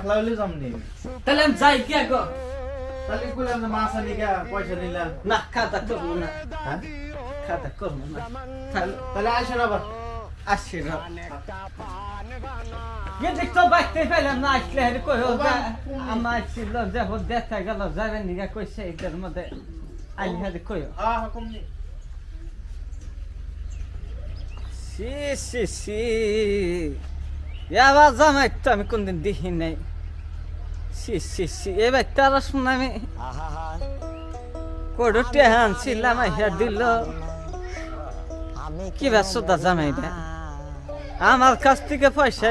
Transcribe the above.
একলা হইলে যামনি তাহলে আমি যাই কি গো তাহলে কইলাম যে মাছ আনি গা পয়সা নিলাম না খাতা করবো না হ্যাঁ খাতা করবো না তাহলে তাহলে আসেন আবার আসছি না গেছে তো বাইতে পেলাম না আসলে হেরে কই আমার ছিল যে দেখা গেল যাবেন নিগা কইছে এটার মধ্যে আইলি হেরে কই হ্যাঁ হুকুম নি সি সি সি এবার জামাই তো আমি কোনদিন দেখি নাই সি সি সি এবার তারা শুনে আমি কোডটে আনছিলাম হেয়ার দিল কি ব্যস্ততা জামাইটা আমার কাছ থেকে পয়সা